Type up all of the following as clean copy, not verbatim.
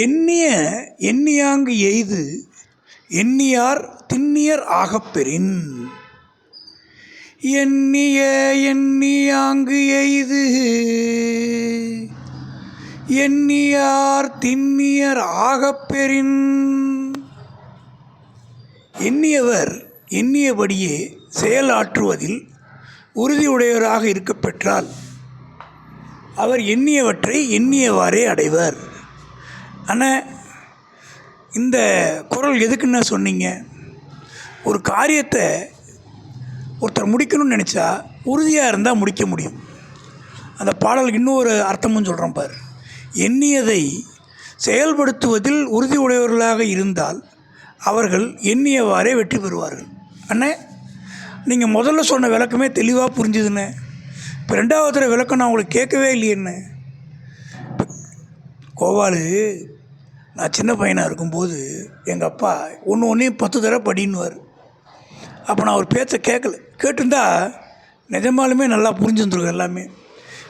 எண்ணிய எண்ணியாங்கு எய்து எண்ணியார் திண்ணியர் ஆகப்பெறின். எண்ணிய எண்ணியாங்கு எய்து எண்ணியார் திண்ணியர் ஆகப்பெறின். எண்ணியவர் எண்ணியபடியே செயலாற்றுவதில் உறுதியுடையவராக இருக்கப் பெற்றால் அவர் எண்ணியவற்றை எண்ணியவாறே அடைவர். ஆனால் இந்த குறள் எதுக்குன்னு சொன்னீங்க? ஒரு காரியத்தை ஒருத்தர் முடிக்கணும்னு நினச்சா உறுதியாக இருந்தால் முடிக்க முடியும். அந்த பாடலுக்கு இன்னொரு அர்த்தமும் சொல்கிறேன் பார். எண்ணியதை செயல்படுத்துவதில் உறுதி உடையவர்களாக இருந்தால் அவர்கள் எண்ணியவாறே வெற்றி பெறுவார்கள். அண்ணே, நீங்கள் முதல்ல சொன்ன விளக்கமே தெளிவாக புரிஞ்சுதுண்ணே. இப்போ ரெண்டாவது தடவை விளக்கம் நான் உங்களுக்கு கேட்கவே இல்லையேண்ணே. கோபாலு, நான் சின்ன பையனாக இருக்கும்போது எங்கள் அப்பா ஒன்றையும் 10 தடவை படின்னுவார். அப்போ நான் ஒரு பேச்சை கேட்டிருந்தா நிஜமாலுமே நல்லா புரிஞ்சுருந்துருக்கும் எல்லாமே.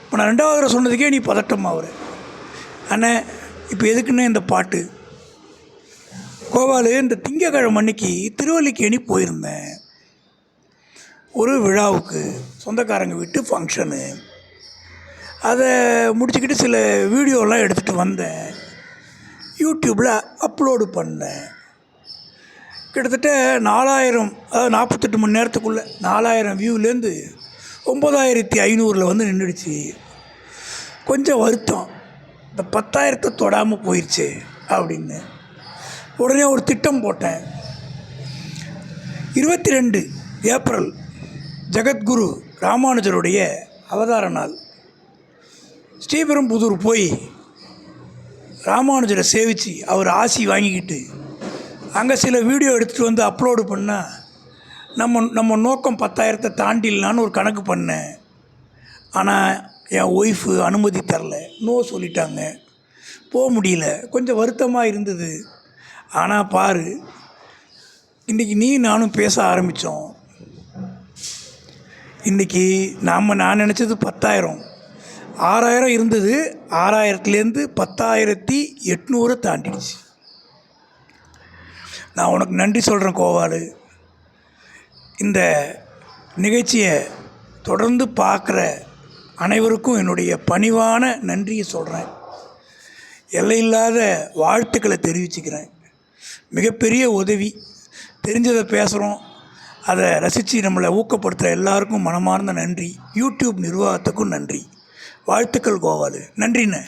இப்போ நான் ரெண்டாவது தடவை சொன்னதுக்கே நீ பதட்டமாகற. அண்ணே, இப்போ எதுக்குன்னு இந்த பாட்டு? கோபாலு, இந்த திங்கக்கிழமை அன்னைக்கு திருவல்லிக்கேணி போயிருந்தேன். ஒரு விழாவுக்கு, சொந்தக்காரங்க வீட்டு ஃபங்க்ஷனு. அதை முடிச்சுக்கிட்டு சில வீடியோலாம் எடுத்துகிட்டு வந்தேன். யூடியூப்பில் அப்லோடு பண்ணேன். கிட்டத்தட்ட 4000, அதாவது 48 மணி நேரத்துக்குள்ளே 4000 வியூலேருந்து 9500 வந்து நின்றுடுச்சு. கொஞ்சம் வருத்தம், இந்த 10,000 தொடாமல் போயிடுச்சு அப்படின்னு. உடனே ஒரு திட்டம் போட்டேன். 22 ஏப்ரல் ஜெகத்குரு ராமானுஜருடைய அவதார நாள். ஸ்ரீபெரும்புதூர் போய் ராமானுஜரை சேவித்து அவர் ஆசி வாங்கிக்கிட்டு அங்கே சில வீடியோ எடுத்துகிட்டு வந்து அப்லோடு பண்ணால் நம்ம நோக்கம் 10,000 தாண்டிடலான்னு ஒரு கணக்கு பண்ணேன். ஆனால் என் ஒய்ஃபு அனுமதி தரல, நோ சொல்லிட்டாங்க, போக முடியல. கொஞ்சம் வருத்தமாக இருந்தது. ஆனால் பாரு, இன்றைக்கி நீ நானும் பேச ஆரம்பித்தோம். இன்றைக்கி நான் நினச்சது 10,000, 6,000 இருந்தது. 6,000லேருந்து 10,800 தாண்டிடுச்சு. நான் உனக்கு நன்றி சொல்கிறேன் கோபாலு. இந்த நிகழ்ச்சியை தொடர்ந்து பார்க்குற அனைவருக்கும் என்னுடைய பணிவான நன்றியை சொல்கிறேன். எல்லையில்லாத வாழ்த்துக்களை தெரிவிச்சுக்கிறேன். மிகப்பெரிய உதவி. தெரிஞ்சதை பேசுகிறோம், அதை ரசித்து நம்மளை ஊக்கப்படுத்துகிற எல்லாருக்கும் மனமார்ந்த நன்றி. யூடியூப் நிர்வாகத்துக்கும் நன்றி. வாழ்த்துக்கள் கோபாலு. நன்றிண்ணே.